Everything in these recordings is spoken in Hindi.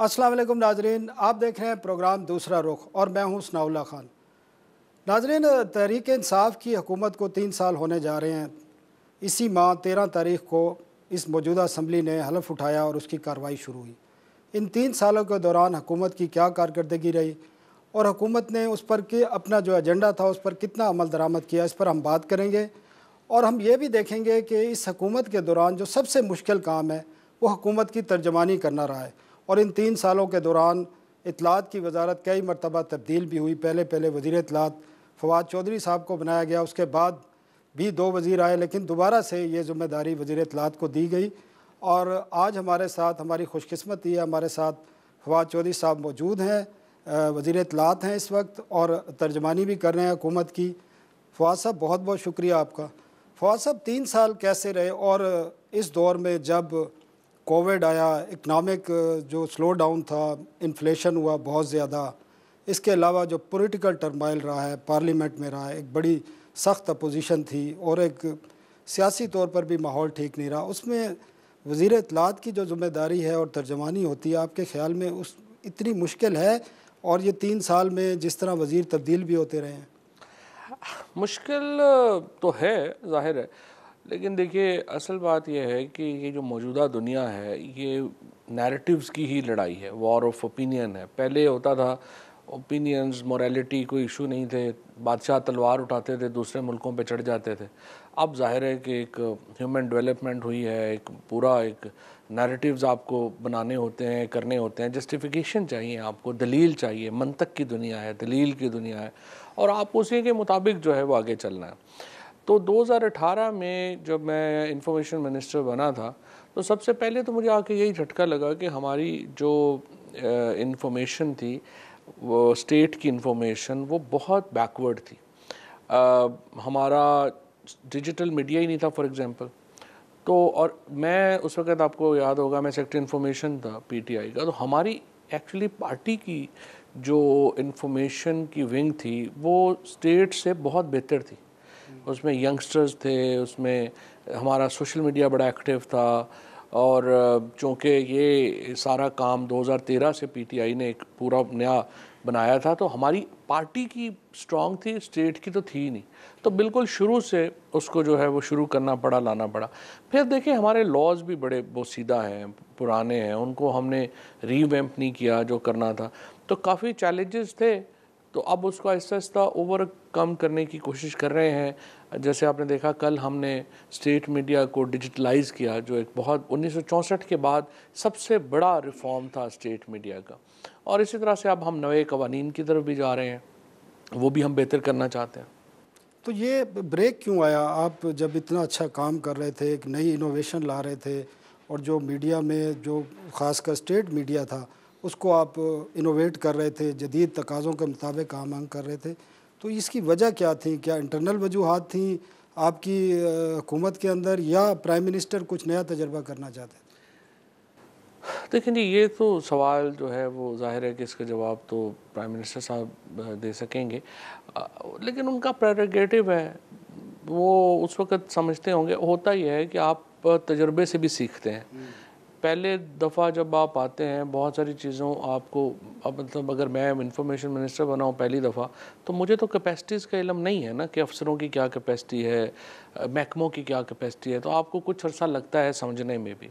अस्सलाम वालेकुम नाजरीन, आप देख रहे हैं प्रोग्राम दूसरा रुख और मैं हूं सनाउल्लाह खान। नाजरीन, तहरीक इंसाफ की हुकूमत को 3 साल होने जा रहे हैं। इसी माह 13 तारीख को इस मौजूदा असम्बली ने हलफ उठाया और उसकी कार्रवाई शुरू हुई। इन 3 सालों के दौरान हुकूमत की क्या कारकर्दगी रही और हुकूमत ने उस पर कि अपना जो एजेंडा था उस पर कितना अमल दरामद किया, इस पर हम बात करेंगे। और हम ये भी देखेंगे कि इस हुकूमत के दौरान जो सबसे मुश्किल काम है वो हुकूमत की तर्जमानी करना रहा है। और इन 3 सालों के दौरान इत्तलात की वजारत कई मरतबा तब्दील भी हुई। पहले वज़ीर इत्तलात फवाद चौधरी साहब को बनाया गया, उसके बाद भी 2 वज़ीर आए, लेकिन दोबारा से ये ज़िम्मेदारी वज़ीर इत्तलात को दी गई। और आज हमारे साथ, हमारी खुशकिस्मती है, हमारे साथ फवाद चौधरी साहब मौजूद हैं, वज़ीर इत्तलात हैं इस वक्त और तर्जमानी भी कर रहे हैं हुकूमत की। फवाद साहब, बहुत बहुत शुक्रिया आपका। फवाद साहब, 3 साल कैसे रहे और इस दौर में जब कोविड आया, इकनॉमिक जो स्लो डाउन था, इन्फ्लेशन हुआ बहुत ज़्यादा, इसके अलावा जो पॉलिटिकल टर्माइल रहा है पार्लियामेंट में रहा है, एक बड़ी सख्त अपोजिशन थी और एक सियासी तौर पर भी माहौल ठीक नहीं रहा, उसमें वज़ीर इत्तलात की जो ज़िम्मेदारी है और तर्जमानी होती है, आपके ख़्याल में उस इतनी मुश्किल है? और ये 3 साल में जिस तरह वज़ीर तब्दील भी होते रहे हैं, मुश्किल तो है, ज़ाहिर है। लेकिन देखिए, असल बात यह है कि ये जो मौजूदा दुनिया है ये नैरेटिव्स की ही लड़ाई है, वॉर ऑफ ओपिनियन है। पहले होता था ओपिनियंस, मोरालिटी कोई इशू नहीं थे, बादशाह तलवार उठाते थे, दूसरे मुल्कों पे चढ़ जाते थे। अब जाहिर है कि एक ह्यूमन डेवलपमेंट हुई है, एक पूरा एक नैरेटिव्स आपको बनाने होते हैं, करने होते हैं, जस्टिफिकेशन चाहिए, आपको दलील चाहिए, मंतक की दुनिया है, दलील की दुनिया है, और आप उसी के मुताबिक जो है वो आगे चलना है। तो 2018 में जब मैं इंफॉर्मेशन मिनिस्टर बना था तो सबसे पहले तो मुझे आके यही झटका लगा कि हमारी जो इंफॉर्मेशन थी, वो स्टेट की इंफॉर्मेशन, वो बहुत बैकवर्ड थी। हमारा डिजिटल मीडिया ही नहीं था फॉर एग्जांपल। तो और मैं उस वक्त, आपको याद होगा, मैं सेक्रेटरी इंफॉर्मेशन था पीटीआई का। तो हमारी एक्चुअली पार्टी की जो इंफॉर्मेशन की विंग थी वो स्टेट से बहुत बेहतर थी। उसमें यंगस्टर्स थे, उसमें हमारा सोशल मीडिया बड़ा एक्टिव था। और चूँकि ये सारा काम 2013 से पीटीआई ने एक पूरा नया बनाया था, तो हमारी पार्टी की स्ट्रॉन्ग थी, स्टेट की तो थी ही नहीं। तो बिल्कुल शुरू से उसको जो है वो शुरू करना पड़ा, लाना पड़ा। फिर देखिए, हमारे लॉज भी बड़े बोसीदा हैं, पुराने हैं, उनको हमने रीवैम्प नहीं किया जो करना था। तो काफ़ी चैलेंजेस थे, तो अब उसको आहिस्ता आहिस्ता ओवरकम करने की कोशिश कर रहे हैं। जैसे आपने देखा, कल हमने स्टेट मीडिया को डिजिटलाइज किया, जो एक बहुत 1964 के बाद सबसे बड़ा रिफॉर्म था स्टेट मीडिया का। और इसी तरह से अब हम नए कवानीन की तरफ भी जा रहे हैं, वो भी हम बेहतर करना चाहते हैं। तो ये ब्रेक क्यों आया? आप जब इतना अच्छा काम कर रहे थे, एक नई इनोवेशन ला रहे थे और जो मीडिया में जो ख़ासकर स्टेट मीडिया था उसको आप इनोवेट कर रहे थे, जदीद तकाज़ों के मुताबिक काम कर रहे थे, तो इसकी वजह क्या थी? क्या इंटरनल वजूहात थी आपकी हुकूमत के अंदर, या प्राइम मिनिस्टर कुछ नया तजर्बा करना चाहते थे? देखिए जी, ये तो सवाल जो है वो ज़ाहिर है कि इसका जवाब तो प्राइम मिनिस्टर साहब दे सकेंगे, लेकिन उनका प्रेरोगेटिव है। वो उस वक़्त समझते होंगे, होता ही है कि आप तजर्बे से भी सीखते हैं। पहले दफ़ा जब आप आते हैं, बहुत सारी चीज़ों आपको, अब मतलब अगर मैं इंफॉर्मेशन मिनिस्टर बना हूँ पहली दफ़ा, तो मुझे तो कैपेसिटीज़ का इल्म नहीं है ना, कि अफसरों की क्या कैपेसिटी है, महकमों की क्या कैपेसिटी है। तो आपको कुछ अर्सा लगता है समझने में भी।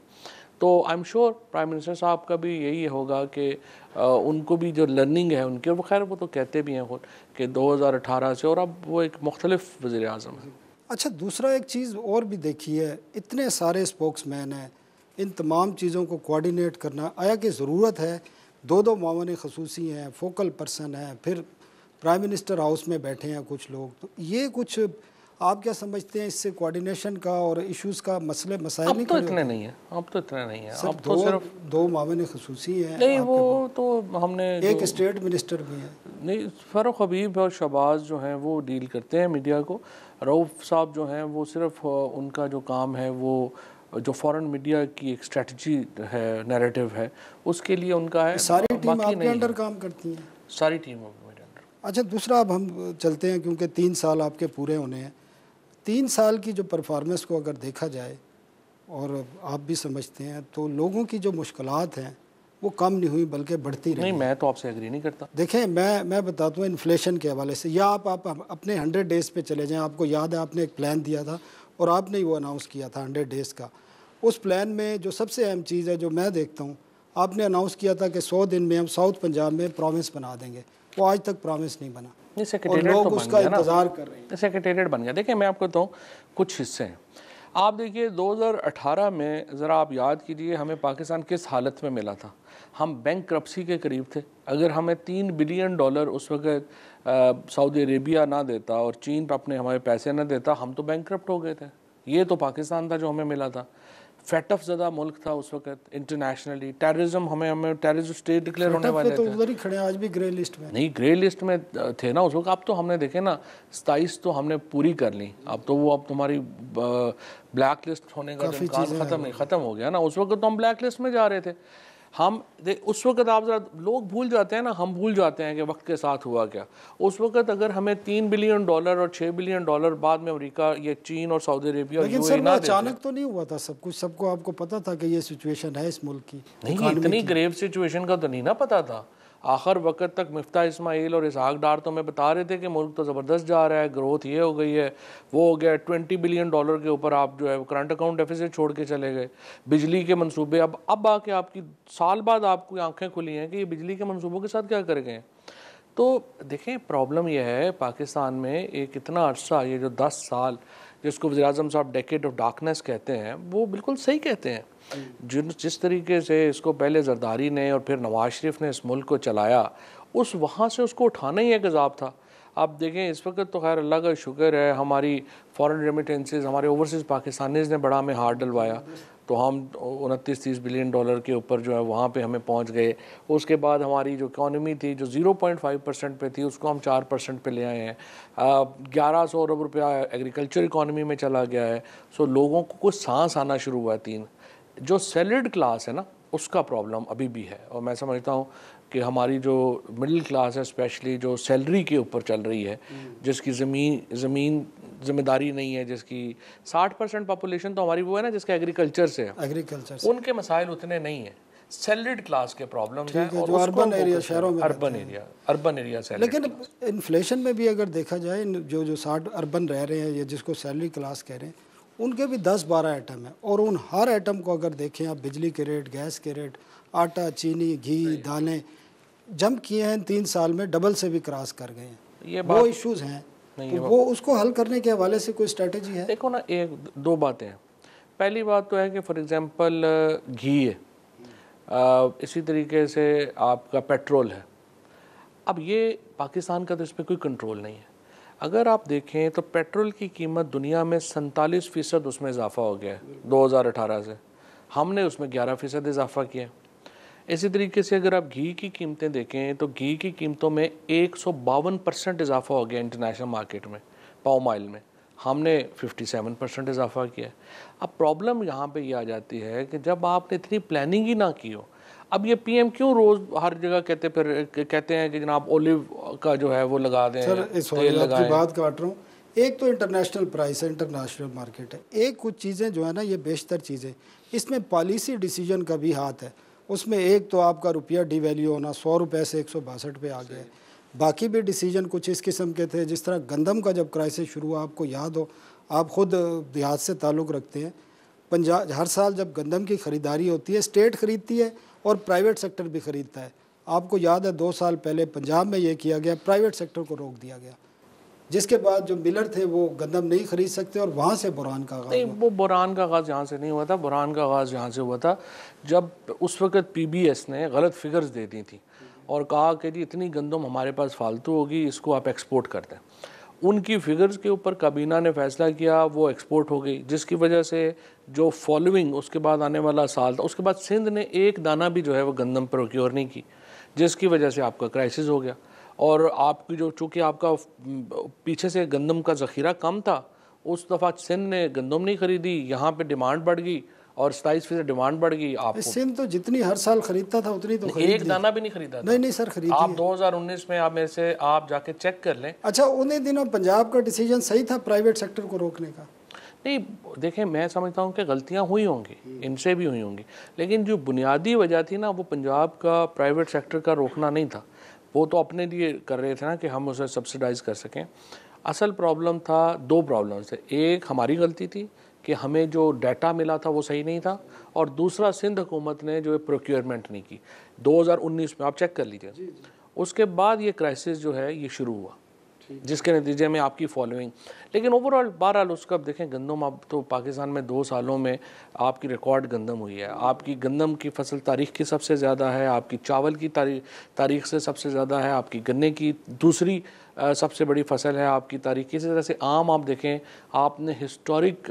तो I am sure prime minister साहब का भी यही होगा कि उनको भी जो लर्निंग है उनके, वो खैर वो तो कहते भी हैं खुद कि 2018 से, और अब वो एक मुख्तलिफ वज़ीर आज़म है। अच्छा, दूसरा एक चीज़ और भी देखी है, इतने सारे स्पोक्समैन हैं, इन तमाम चीज़ों को कोऑर्डिनेट करना आया कि ज़रूरत है। 2-2 मामले ख़ुसूसी हैं, फोकल पर्सन हैं, फिर प्राइम मिनिस्टर हाउस में बैठे हैं कुछ लोग। तो ये कुछ आप क्या समझते हैं, इससे कोऑर्डिनेशन का और इश्यूज़ का मसाइल नहीं तो खड़े इतने होते? नहीं है, अब तो इतने नहीं है, सर, अब तो सिर्फ 2 मामले ख़ुसूसी हैं नहीं, वो आपके, तो हमने एक स्टेट मिनिस्टर भी हैं। नहीं, फ़ारूक हबीब और शहबाज जो हैं वो डील करते हैं मीडिया को। रऊफ़ साहब जो हैं वो सिर्फ उनका जो काम है वो जो फॉरेन मीडिया की एक स्ट्रेटजी है, नैरेटिव है, उसके लिए उनका है। सारी टीम बाकी आपके नहीं अंडर है, काम करती हैं? सारी टीम मेरे अंडर। अच्छा, दूसरा अब हम चलते हैं, क्योंकि 3 साल आपके पूरे होने हैं। 3 साल की जो परफॉर्मेंस को अगर देखा जाए, और आप भी समझते हैं, तो लोगों की जो मुश्किलात हैं वो कम नहीं हुई बल्कि बढ़ती रही। नहीं, मैं तो आपसे एग्री नहीं करता। देखें, मैं बताता हूँ इन्फ्लेशन के हवाले से, या आप अपने 100 डेज़ पे चले जाएं। आपको याद है आपने एक प्लान दिया था और आपने ही वो अनाउंस किया था 100 डेज़ का। उस प्लान में जो सबसे अहम चीज़ है जो मैं देखता हूँ, आपने अनाउंस किया था कि 100 दिन में हम साउथ पंजाब में प्रॉमिस बना देंगे। वो आज तक प्रॉमिस नहीं बना नहीं, और सेक्रेटेरिएट लोग तो बन उसका गया ना, इंतज़ार कर रहे हैं। सेक्रेटेरिएट बन गया। देखिए मैं आपको बताऊँ, कुछ हिस्से हैं। आप देखिए 2018 में ज़रा आप याद कीजिए हमें पाकिस्तान किस हालत में मिला था। हम बैंकरप्सी के करीब थे। अगर हमें $3 बिलियन उस वक्त सऊदी अरेबिया ना देता और चीन अपने हमारे पैसे ना देता, हम तो बैंकरप्ट हो गए थे। ये तो पाकिस्तान था जो हमें मिला था। फैटफ ज़्यादा मुल्क था उस वक्त इंटरनेशनली। टेररिज्म हमें टेररिस्ट स्टेट डिक्लेयर होने वाले तो थे। उधर ही खड़े हैं, आज भी ग्रे लिस्ट में। नहीं, ग्रे लिस्ट में थे ना उस वक्त। अब तो हमने देखे ना 27 तो हमने पूरी कर ली। अब तो वो अब तुम्हारी ब्लैक लिस्ट होने का इम्कान ख़त्म हो गया ना। उस वक्त तो हम ब्लैक लिस्ट में जा रहे थे। उस वक्त आप जरा लोग भूल जाते हैं ना, हम भूल जाते हैं कि वक्त के साथ हुआ क्या। उस वक्त अगर हमें $3 बिलियन और $6 बिलियन बाद में अमेरिका, ये चीन और सऊदी अरेबिया, लेकिन सर वो अचानक तो नहीं हुआ था सब कुछ, सबको आपको पता था कि ये सिचुएशन है इस मुल्क की। नहीं, इतनी ग्रेव सिचुएशन का तो नहीं ना पता था। आखिर वक्त तक मिफ्ता इस्माइल और इसहाक डार तो हमें बता रहे थे कि मुल्क तो ज़बरदस्त जा रहा है, ग्रोथ ये हो गई है, वो हो गया। $20 बिलियन के ऊपर आप जो है करंट अकाउंट डेफिसिट छोड़ के चले गए। बिजली के मंसूबे अब आके आपकी साल बाद आपकी आंखें खुली हैं कि ये बिजली के मंसूबों के साथ क्या कर गए। तो देखें, प्रॉब्लम यह है पाकिस्तान में एक इतना अरसा, ये जो 10 साल जिसको वज़ीर-ए-आज़म साहब डेकेड ऑफ डार्कनेस कहते हैं, वो बिल्कुल सही कहते हैं। जिस तरीके से इसको पहले जरदारी ने और फिर नवाज शरीफ ने इस मुल्क को चलाया, उस वहाँ से उसको उठाना ही एक अजाब था। आप देखें इस वक्त तो खैर अल्लाह का शुक्र है, हमारी फॉरेन रेमिटेंसेस, हमारे ओवरसीज़ पाकिस्तानीज़ ने बड़ा हमें हाथ डलवाया, तो हम 29-30 बिलियन डॉलर के ऊपर जो है वहाँ पे हमें पहुँच गए। उसके बाद हमारी जो इकॉनमी थी जो 0.5% पे थी, उसको हम 4% पे ले आए हैं। 1100 अरब रुपया एग्रीकल्चर इकॉनमी में चला गया है। सो लोगों को कुछ सांस आना शुरू हुआ। जो सैलरीड क्लास है ना, उसका प्रॉब्लम अभी भी है। और मैं समझता हूँ कि हमारी जो मिडिल क्लास है, स्पेशली जो सैलरी के ऊपर चल रही है, जिसकी ज़मीन जिम्मेदारी नहीं है, जिसकी 60% पॉपुलेशन तो हमारी वो है ना जिसका एग्रीकल्चर से है, उनके मसाइल उतने नहीं हैं। सैलरीड क्लास के प्रॉब्लम्स हैं और अर्बन एरिया, शहरों में, अर्बन एरिया से। लेकिन इन्फ्लेशन में भी अगर देखा जाए, जो 60 अर्बन रह रहे हैं या जिसको सैलरी क्लास कह रहे हैं, उनके भी 10-12 आइटम है। और उन हर आइटम को अगर देखें आप, बिजली के रेट, गैस के रेट, आटा, चीनी, घी, दालें जंप किए हैं 3 साल में, डबल से भी क्रॉस कर गए हैं। ये वो इश्यूज़ हैं, तो वो उसको हल करने के हवाले से कोई स्ट्रेटजी है? देखो ना, एक दो बातें हैं। पहली बात तो है कि फॉर एग्जांपल घी है, इसी तरीके से आपका पेट्रोल है। अब ये पाकिस्तान का तो इस पर कोई कंट्रोल नहीं है। अगर आप देखें तो पेट्रोल की कीमत दुनिया में 47% उसमें इजाफा हो गया है 2018 से। हमने उसमें 11% इजाफा किया। इसी तरीके से अगर आप घी की कीमतें देखें तो घी की कीमतों में 152% इजाफा हो गया इंटरनेशनल मार्केट में। पाम ऑयल में हमने 57% इजाफा किया। अब प्रॉब्लम यहाँ पे ये आ जाती है कि जब आपने इतनी प्लानिंग ही ना की हो। अब ये पीएम क्यों रोज़ हर जगह कहते हैं कि जनाब ओलिव का जो है वो लगा दें, तेल लगाएं। बात काट रहा हूँ, एक तो इंटरनेशनल प्राइस है, इंटरनेशनल मार्केट है। एक कुछ चीज़ें जो है ना, ये बेशतर चीज़ें, इसमें पॉलिसी डिसीजन का भी हाथ है। उसमें एक तो आपका रुपया डिवैल्यू होना, 100 रुपये से 162 पे आ गया। बाकी भी डिसीजन कुछ इस किस्म के थे। जिस तरह गंदम का जब क्राइसिस शुरू हुआ, आपको याद हो, आप ख़ुद देहात से ताल्लुक़ रखते हैं, पंजाब हर साल जब गंदम की ख़रीदारी होती है, स्टेट ख़रीदती है और प्राइवेट सेक्टर भी ख़रीदता है। आपको याद है 2 साल पहले पंजाब में ये किया गया, प्राइवेट सेक्टर को रोक दिया गया, जिसके बाद जो मिलर थे वो गंदम नहीं खरीद सकते और वहाँ से बुरहान का आगाज़। नहीं, वो बुरहान का आगाज़ यहाँ से नहीं हुआ था। बुरहान का आगाज़ यहाँ से हुआ था जब उस वक़्त पीबीएस ने गलत फिगर्स दे दी थी और कहा कि जी इतनी गंदम हमारे पास फालतू होगी, इसको आप एक्सपोर्ट कर दें। उनकी फिगर्स के ऊपर काबीना ने फैसला किया, वो एक्सपोर्ट हो गई, जिसकी वजह से जो फॉलोइंग उसके बाद आने वाला साल था, उसके बाद सिंध ने एक दाना भी जो है वो गंदम प्रोक्योर नहीं की, जिसकी वजह से आपका क्राइसिस हो गया। और आपकी जो चूँकि आपका पीछे से गंदम का ज़ख़ीरा कम था, उस दफ़ा सिंध ने गंदम नहीं ख़रीदी, यहाँ पे डिमांड बढ़ गई और 27% डिमांड बढ़ गई। आप सिंध तो जितनी हर साल खरीदता था उतनी तो एक दाना भी नहीं खरीदा था। नहीं सर, खरीदी आप 2019 में आप मेरे से आप जाके चेक कर लें। अच्छा, उन्हीं दिनों पंजाब का डिसीजन सही था प्राइवेट सेक्टर को रोकने का? नहीं देखें, मैं समझता हूँ कि गलतियाँ हुई होंगी, इनसे भी हुई होंगी, लेकिन जो बुनियादी वजह थी ना वो पंजाब का प्राइवेट सेक्टर का रोकना नहीं था। वो तो अपने लिए कर रहे थे ना कि हम उसे सब्सिडाइज कर सकें। असल प्रॉब्लम था, दो प्रॉब्लम्स थे। एक हमारी गलती थी कि हमें जो डाटा मिला था वो सही नहीं था, और दूसरा सिंध हुकूमत ने जो प्रोक्योरमेंट नहीं की 2019 में, आप चेक कर लीजिए। उसके बाद ये क्राइसिस जो है ये शुरू हुआ, जिसके नतीजे में आपकी फॉलोइंग। लेकिन ओवरऑल बहरहाल उसका अब देखें, गंदम अब तो पाकिस्तान में 2 सालों में आपकी रिकॉर्ड गंदम हुई है। आपकी गंदम की फसल तारीख की सबसे ज़्यादा है, आपकी चावल की तारीख से सबसे ज़्यादा है, आपकी गन्ने की दूसरी सबसे बड़ी फसल है आपकी तारीख। इसी तरह से आम आप देखें, आपने हिस्टोरिक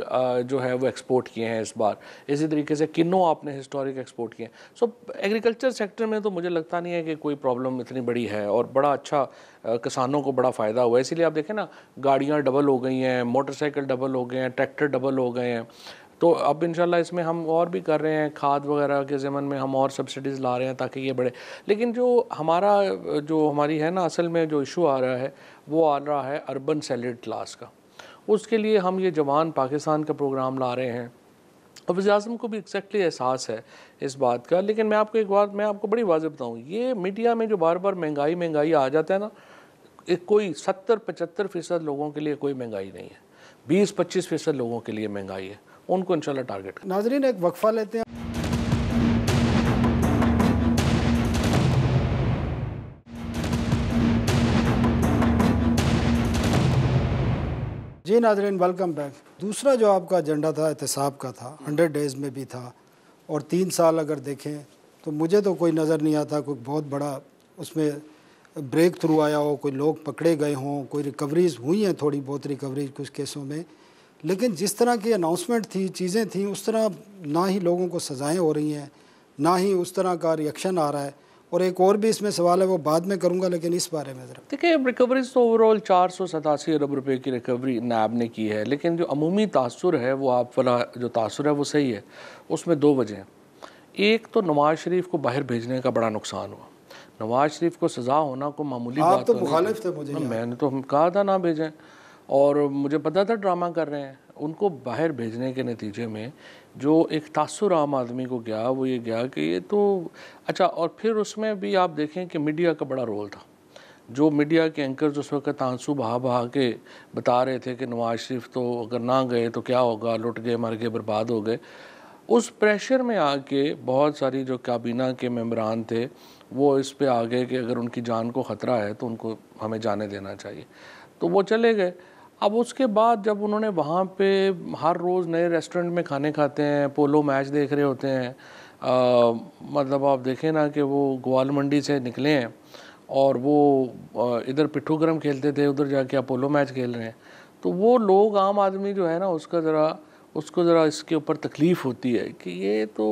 जो है वो एक्सपोर्ट किए हैं इस बार। इसी तरीके से किन्नों आपने हिस्टोरिक एक्सपोर्ट किए हैं। सो एग्रीकल्चर सेक्टर में तो मुझे लगता नहीं है कि कोई प्रॉब्लम इतनी बड़ी है, और बड़ा अच्छा किसानों को बड़ा फ़ायदा हुआ है। इसीलिए आप देखें ना, गाड़ियाँ डबल हो गई हैं, मोटरसाइकिल डबल हो गए हैं, ट्रैक्टर डबल हो गए हैं। तो अब इंशाल्लाह इसमें हम और भी कर रहे हैं, खाद वगैरह के ज़मन में हम और सब्सिडीज़ ला रहे हैं ताकि ये बढ़े। लेकिन जो हमारी है ना, असल में जो इशू आ रहा है वो आ रहा है अर्बन सैलरीड क्लास का। उसके लिए हम ये जवान पाकिस्तान का प्रोग्राम ला रहे हैं, और वज़ीर-ए-आज़म को भी एग्जैक्टली एहसास है इस बात का। लेकिन मैं आपको एक बात, मैं आपको बड़ी वाज़ेह बताऊँ, ये मीडिया में जो बार बार महंगाई महंगाई आ जाता है ना, एक कोई 70-75% लोगों के लिए कोई महंगाई नहीं है, 20-25% लोगों के लिए महंगाई है। उनको इंशाल्लाह टारगेट करें। नाजरीन, एक वक्फा लेते हैं। जी नाजरीन, वेलकम बैक। दूसरा जो आपका एजेंडा था एहतसाब का था, 100 डेज़ में भी था, और 3 साल अगर देखें तो मुझे तो कोई नज़र नहीं आता कोई बहुत बड़ा उसमें ब्रेक थ्रू आया हो, कोई लोग पकड़े गए हों, कोई रिकवरीज हुई हैं, थोड़ी बहुत रिकवरीज कुछ केसों में। लेकिन जिस तरह की अनाउंसमेंट थी, चीज़ें थी, उस तरह ना ही लोगों को सज़ाएँ हो रही हैं, ना ही उस तरह का रिएक्शन आ रहा है। और एक और भी इसमें सवाल है, वो बाद में करूँगा, लेकिन इस बारे में ज़रा देखिए, रिकवरीज तो ओवरऑल 487 अरब रुपए की रिकवरी नैब ने की है, लेकिन जो अमूमी तासुर है वो आप वाला जो तासुर है वो सही है। उसमें 2 वजह हैं। एक तो नवाज़ शरीफ को बाहर भेजने का बड़ा नुकसान हुआ। नवाज़ शरीफ को सज़ा होना कोई मामूली बात तो नहीं मुखालिफ थी। थे मुझे मैंने तो कहा था ना भेजें, और मुझे पता था ड्रामा कर रहे हैं। उनको बाहर भेजने के नतीजे में जो एक तासुर आम आदमी को गया वो ये गया कि ये तो अच्छा। और फिर उसमें भी आप देखें कि मीडिया का बड़ा रोल था। जो मीडिया के एंकर्स उस वक्त आंसू बहा बहा के बता रहे थे कि नवाज शरीफ तो अगर ना गए तो क्या होगा, लुट गए, मर गए, बर्बाद हो गए। उस प्रेशर में आके बहुत सारी जो काबीना के मेंबरान थे वो इस पे आ गए कि अगर उनकी जान को ख़तरा है तो उनको हमें जाने देना चाहिए, तो वो चले गए। अब उसके बाद जब उन्होंने वहाँ पे हर रोज़ नए रेस्टोरेंट में खाने खाते हैं, पोलो मैच देख रहे होते हैं, मतलब आप देखें ना कि वो ग्वाल मंडी से निकले हैं और वो इधर पिट्ठू गरम खेलते थे, उधर जाके अपोलो मैच खेल रहे हैं। तो वो लोग, आम आदमी जो है ना, उसको ज़रा इसके ऊपर तकलीफ़ होती है कि ये तो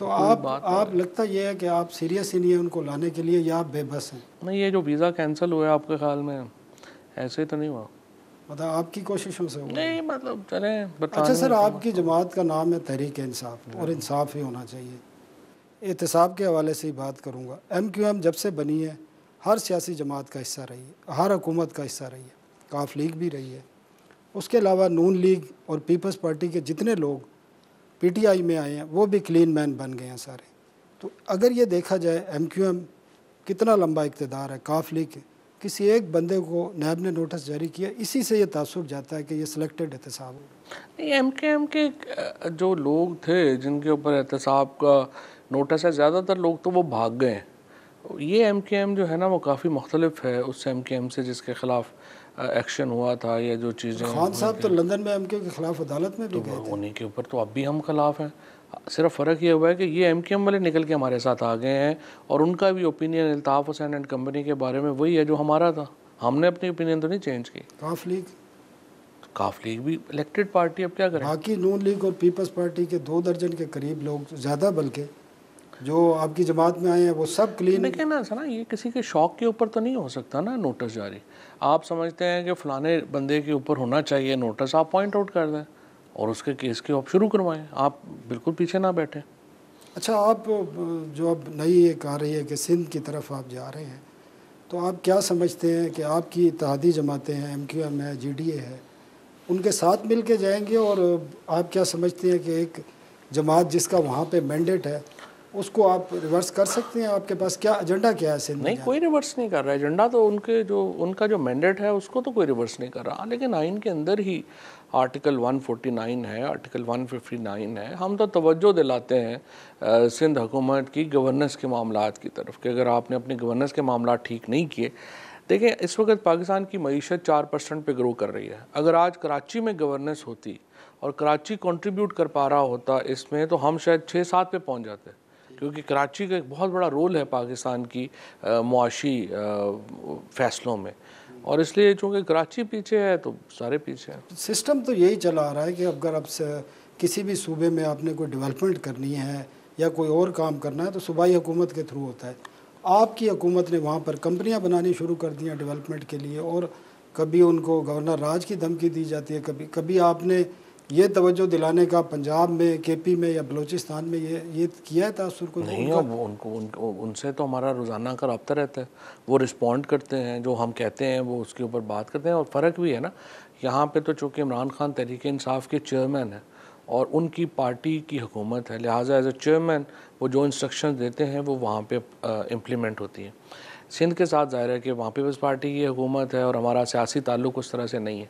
आप लगता ये है कि आप सीरियस ही नहीं है उनको लाने के लिए, या आप बेबस हैं? नहीं, ये जो वीज़ा कैंसिल हुआ है आपके ख्याल में ऐसे तो नहीं हुआ? मतलब आपकी कोशिशों से हुआ? नहीं, मतलब चलें। अच्छा सर, आपकी जमात का नाम है तहरीक इंसाफ, और इंसाफ ही होना चाहिए। एहतसाब के हवाले से ही बात करूँगा। MQM जब से बनी है हर सियासी जमात का हिस्सा रही है, हर हुकूमत का हिस्सा रही है, काफ लीग भी रही है। उसके अलावा नून लीग और पीपल्स पार्टी के जितने लोग PTI में आए हैं वो भी क्लीन मैन बन गए हैं सारे। तो अगर ये देखा जाए MQM कितना लंबा इक़्तिदार है, काफ लीग के किसी एक बंदे को नैब ने नोटिस जारी किया, इसी से ये तासुर जाता है कि ये सिलेक्टेड एहतसाब हो। नहीं, MKM के जो लोग थे जिनके ऊपर एहतसाब का नोटिस है, ज़्यादातर लोग तो वो भाग गए हैं। ये MKM जो है ना वो काफ़ी मुख्तलिफ है उस MKM से जिसके ख़िलाफ़ एक्शन हुआ था, या जो चीज़ें। खान साहब तो लंदन में MKM के ख़िलाफ़ अदालत में भी गए थे। उन्हीं के ऊपर तो अब भी हम खिलाफ हैं। सिर्फ फ़र्क ये हुआ है कि ये MKM वाले निकल के हमारे साथ आ गए हैं, और उनका भी opinion Altaf Hussain and company के बारे में वही है जो हमारा था। हमने अपनी ओपिनियन तो नहीं चेंज की। काफ लीग भी इलेक्टेड पार्टी, अब क्या करें। बाकी नून लीग और पीपल्स पार्टी के 2 दर्जन के करीब लोग, ज़्यादा बल्कि, जो आपकी जमात में आए हैं वो सब क्लीन। देखिए ना सना, ये किसी के शौक के ऊपर तो नहीं हो सकता ना नोटिस जारी। आप समझते हैं कि फ़लाने बंदे के ऊपर होना चाहिए नोटिस, आप पॉइंट आउट कर दें और उसके केस के आप शुरू करवाएं, आप बिल्कुल पीछे ना बैठें। अच्छा, आप जो अब नई एक आ रही है कि सिंध की तरफ आप जा रहे हैं, तो आप क्या समझते हैं कि आपकी इत्तेहादी जमातें हैं, MQM है, GDA है, उनके साथ मिल के जाएंगे, और आप क्या समझते हैं कि एक जमात जिसका वहाँ पे मैंडेट है उसको आप रिवर्स कर सकते हैं? आपके पास क्या एजेंडा क्या है सिंध में? नहीं, कोई रिवर्स नहीं कर रहा है एजेंडा, तो उनका जो मैंडेट है उसको तो कोई रिवर्स नहीं कर रहा, लेकिन आइन के अंदर ही आर्टिकल 149 है, आर्टिकल 159 है। हम तो तवज्जो दिलाते हैं सिंध हुकूमत की गवर्नेंस के मामलात की तरफ कि अगर आपने अपने गवर्नेंस के मामलात ठीक नहीं किए। देखें, इस वक्त पाकिस्तान की मईशत 4% पे ग्रो कर रही है। अगर आज कराची में गवर्नेंस होती और कराची कंट्रीब्यूट कर पा रहा होता इसमें, तो हम शायद 6-7 पे पहुंच जाते, क्योंकि कराची का एक बहुत बड़ा रोल है पाकिस्तान की मुआशी फैसलों में, और इसलिए चूँकि कराची पीछे है तो सारे पीछे हैं। सिस्टम तो यही चला आ रहा है कि अगर अब किसी भी सूबे में आपने कोई डेवलपमेंट करनी है या कोई और काम करना है तो सूबाई हुकूमत के थ्रू होता है। आपकी हुकूमत ने वहाँ पर कंपनियाँ बनानी शुरू कर दी हैं डेवलपमेंट के लिए, और कभी उनको गवर्नर राज की धमकी दी जाती है, कभी कभी आपने ये तवज्जो दिलाने का पंजाब में, केपी में या बलूचिस्तान में ये किया है तासुर को? नहीं, अब उनसे तो हमारा रोज़ाना का रब्ता रहता है, वो रिस्पॉन्ड करते हैं, जो हम कहते हैं वो उसके ऊपर बात करते हैं। और फ़र्क भी है ना, यहाँ पे तो चूँकि इमरान खान तहरीक इंसाफ के चेयरमैन हैं और उनकी पार्टी की हुकूमत है, लिहाजा एज ए चेयरमैन वो जो इंस्ट्रक्शन देते हैं वो वहाँ पे इम्प्लीमेंट होती हैं। सिंध के साथ ज़ाहिर है कि वहाँ पीपल्स पार्टी की हुकूमत है और हमारा सियासी ताल्लुक उस तरह से नहीं है,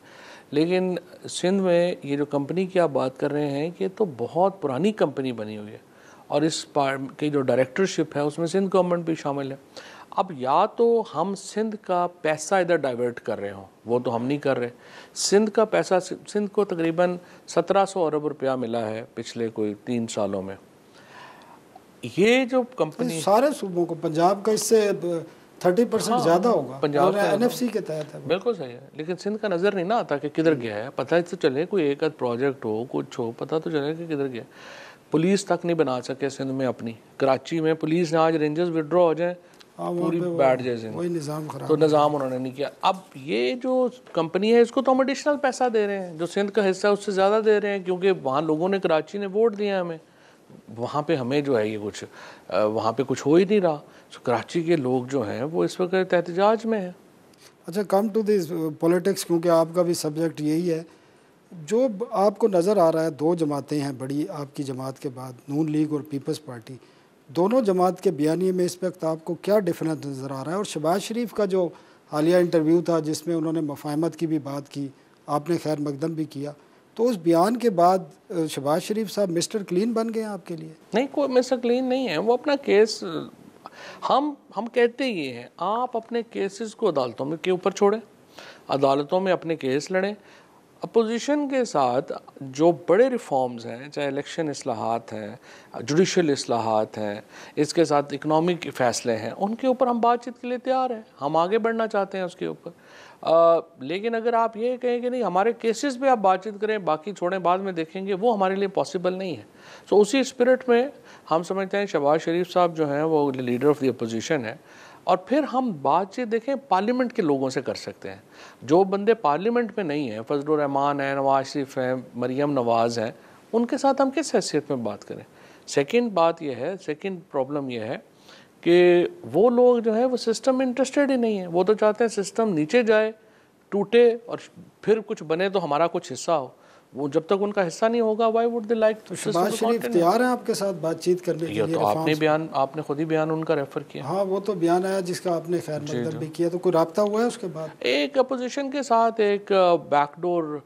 लेकिन सिंध में ये जो कंपनी की आप बात कर रहे हैं कि तो बहुत पुरानी कंपनी बनी हुई है, और इस की जो डायरेक्टरशिप है उसमें सिंध गवर्नमेंट भी शामिल है। अब या तो हम सिंध का पैसा इधर डाइवर्ट कर रहे हों, वो तो हम नहीं कर रहे। सिंध का पैसा, सिंध को तकरीबन 1700 अरब रुपया मिला है पिछले कोई 3 सालों में। ये जो कंपनी सारे सूबों को, पंजाब का इससे 30% ज़्यादा होगा, पंजाब एनएफसी के तहत है। बिल्कुल सही है, लेकिन सिंध का नज़र नहीं ना आता कि किधर गया है। पता तो चले कोई एक आध प्रोजेक्ट हो, कुछ हो, पता तो चले कि किधर गया। पुलिस तक नहीं बना सके सिंध में अपनी। कराची में पुलिस ने आज रेंजर्स विड्रॉ हो जाए, पूरी बैठ जाए सिंध, वही निज़ाम खराब, तो निज़ाम उन्होंने नहीं किया। अब ये जो कंपनी है इसको तो हम एडिशनल पैसा दे रहे हैं, जो सिंध का हिस्सा है उससे ज़्यादा दे रहे हैं, क्योंकि वहाँ लोगों ने, कराची ने वोट दिया हमें, वहाँ पे हमें जो है ये कुछ वहाँ पे कुछ हो ही नहीं रहा। तो कराची के लोग जो हैं वो इस वक्त एहतजाज में हैं। अच्छा, कम टू दिस पॉलिटिक्स, क्योंकि आपका भी सब्जेक्ट यही है, जो आपको नज़र आ रहा है 2 जमातें हैं बड़ी आपकी जमात के बाद, नून लीग और पीपल्स पार्टी, दोनों जमात के बयानिए में इस वक्त आपको क्या डिफरेंस नज़र आ रहा है? और शहबाज शरीफ का जो हालिया इंटरव्यू था जिसमें उन्होंने मफाहमत की भी बात की, आपने खैर मकदम भी किया, तो उस बयान के बाद शहबाज शरीफ साहब मिस्टर क्लीन बन गए आपके लिए? नहीं, कोई मिस्टर क्लीन नहीं है, वो अपना केस, हम कहते ये हैं, आप अपने केसेस को अदालतों में के ऊपर छोड़ें, अदालतों में अपने केस लड़ें। अपोजिशन के साथ जो बड़े रिफॉर्म्स हैं, चाहे इलेक्शन इस्लाहात हैं, जुडिशल इस्लाहात हैं, इसके साथ इकनॉमिक फ़ैसले हैं, उनके ऊपर हम बातचीत के लिए तैयार हैं, हम आगे बढ़ना चाहते हैं उसके ऊपर। लेकिन अगर आप ये कहें कि नहीं हमारे केसेस पे आप बातचीत करें, बाकी छोड़ें, बाद में देखेंगे, वो हमारे लिए पॉसिबल नहीं है। सो उसी स्पिरिट में हम समझते हैं शहबाज शरीफ साहब जो हैं वो लीडर ऑफ़ द अपोजिशन है, और फिर हम बातचीत देखें पार्लियामेंट के लोगों से कर सकते हैं। जो बंदे पार्लियामेंट में नहीं हैं, फजलुर रहमान है, नवाज शरीफ हैं, मरियम नवाज़ हैं, उनके साथ हम किस हैसियत में बात करें? सेकंड बात यह है, सेकंड प्रॉब्लम यह है कि वो लोग जो है वो सिस्टम में इंटरेस्टेड ही नहीं है। वो तो चाहते हैं सिस्टम नीचे जाए, टूटे, और फिर कुछ बने तो हमारा कुछ हिस्सा हो। वो जब तक उनका हिस्सा नहीं होगा, वाई वुड दे लाइक? तो शहबाज शरीफ तैयार हैं आपके साथ बातचीत करने के लिए? तो आपने खुद ही बयान उनका रेफर किया। हाँ, वो तो बयान आया जिसका आपने खैर मकदम भी किया, तो कोई राब्ता हुआ है उसके बाद? एक अपोजिशन के साथ एक बैकडोर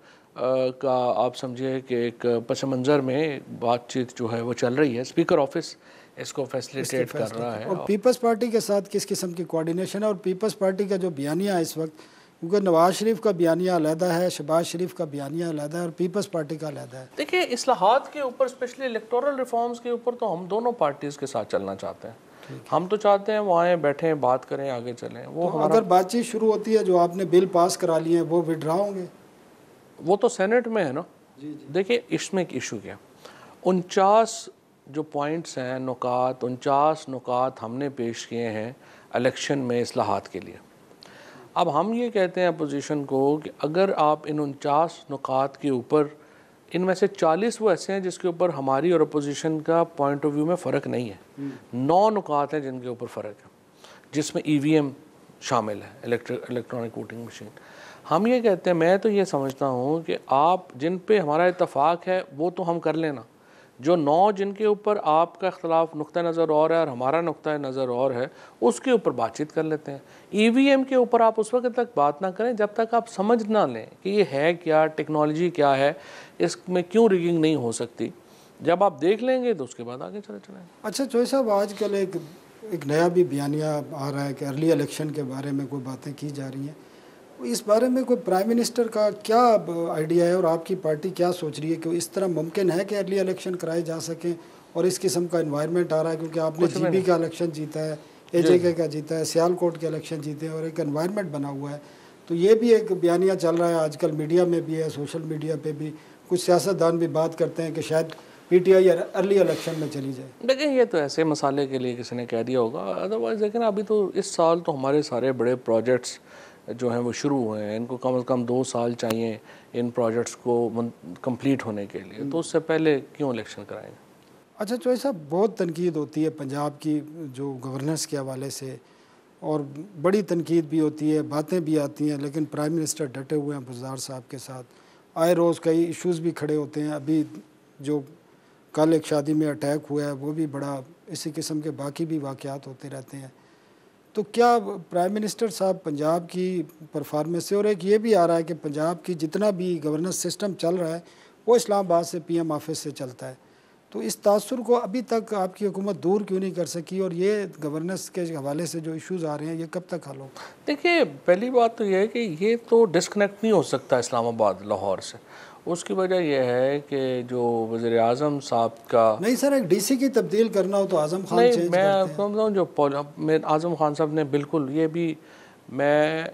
का आप समझिए कि एक पस मंज़र में बातचीत जो है वो चल रही है। स्पीकर ऑफिस इसको फैसिलिटेट कर रहा है। और पीपल्स पार्टी के साथ किस किस्म की कोऑर्डिनेशन है? और पीपल्स पार्टी का जो बयानिया है इस वक्त, क्योंकि नवाज शरीफ का बयानिया अलहदा है, शहबाज शरीफ का बयानिया अलहदा है, और पीपल्स पार्टी का अलहदा है। देखिए, इस्लाहात के ऊपर, स्पेशली इलेक्टोरल रिफॉर्म्स के ऊपर, तो हम दोनों पार्टीज़ के साथ चलना चाहते हैं। हम तो चाहते हैं वो आए, बैठें, बात करें, आगे चलें। वो तो अगर बातचीत शुरू होती है, जो आपने बिल पास करा लिए हैं वो विड्रा होंगे? वो तो सेनेट में है ना। देखिए, इसमें एक इशू क्या, 49 जो पॉइंट्स हैं, नुकात, 49 नुकात हमने पेश किए हैं इलेक्शन में इस्लाहात के लिए। अब हम ये कहते हैं अपोजिशन को कि अगर आप इन 49 नुकात के ऊपर, इनमें से 40 वो ऐसे हैं जिसके ऊपर हमारी और अपोजिशन का पॉइंट ऑफ व्यू में फ़र्क नहीं है, 9 नुकात हैं जिनके ऊपर फ़र्क है, जिसमें EVM शामिल है, इलेक्ट्रॉनिक वोटिंग मशीन। हम ये कहते हैं, मैं तो ये समझता हूँ कि आप जिन पे हमारा इत्तेफाक है वो तो हम कर लेना, जो 9 जिनके ऊपर आपका इख्तलाफ नुक्ता नज़र और है और हमारा नुक्ता नज़र और है, उसके ऊपर बातचीत कर लेते हैं। ईवीएम के ऊपर आप उस वक्त तक बात ना करें जब तक आप समझ ना लें कि ये है क्या, टेक्नोलॉजी क्या है, इसमें क्यों रिगिंग नहीं हो सकती। जब आप देख लेंगे तो उसके बाद आगे चले चलेंगे। अच्छा चौधरी साहब, आजकल एक नया भी बयानिया आ रहा है कि अर्ली इलेक्शन के बारे में कोई बातें की जा रही हैं। इस बारे में कोई प्राइम मिनिस्टर का क्या आइडिया है और आपकी पार्टी क्या सोच रही है कि इस तरह मुमकिन है कि अर्ली इलेक्शन कराए जा सकें? और इस किस्म का इन्वायरमेंट आ रहा है क्योंकि आपने जीबी का इलेक्शन जीता है, एजेके का जीता है, सियालकोट के इलेक्शन जीते हैं और एक इन्वायरमेंट बना हुआ है। तो ये भी एक बयानिया चल रहा है आजकल, मीडिया में भी है, सोशल मीडिया पे भी कुछ सियासतदान भी बात करते हैं कि शायद पीटीआई अर्ली इलेक्शन में चली जाए। लेकिन ये तो ऐसे मसाले के लिए किसी ने कह दिया होगा, अदरवाइज़ लेकिन अभी तो इस साल तो हमारे सारे बड़े प्रोजेक्ट्स जो हैं वो शुरू हुए हैं। इनको कम से कम 2 साल चाहिए इन प्रोजेक्ट्स को कंप्लीट होने के लिए, तो उससे पहले क्यों इलेक्शन कराएंगे। अच्छा चौधरी साहब, बहुत तनकीद होती है पंजाब की जो गवर्नेंस के हवाले से, और बड़ी तनकीद भी होती है, बातें भी आती हैं, लेकिन प्राइम मिनिस्टर डटे हुए हैं बुज़दार साहब के साथ। आए रोज़ कई इश्यूज़ भी खड़े होते हैं। अभी जो कल एक शादी में अटैक हुआ है वो भी बड़ा, इसी किस्म के बाकी भी वाक़यात होते रहते हैं। तो क्या प्राइम मिनिस्टर साहब पंजाब की परफॉर्मेंस से, और एक ये भी आ रहा है कि पंजाब की जितना भी गवर्नेंस सिस्टम चल रहा है वो इस्लामाबाद से पीएम ऑफिस से चलता है, तो इस तासुर को अभी तक आपकी हुकूमत दूर क्यों नहीं कर सकी? और ये गवर्नेंस के हवाले से जो इश्यूज़ आ रहे हैं ये कब तक हल होगा? देखिए, पहली बात तो यह है कि ये तो डिस्कनेक्ट नहीं हो सकता इस्लामाबाद लाहौर से। उसकी वजह यह है कि जो वज़ीर आज़म साहब का, नहीं सर, एक डीसी की तब्दील करना हो तो आज़म खान नहीं, चेंज मैं करते हैं। समझता हूँ जो मैं आज़म खान साहब ने बिल्कुल, ये भी मैं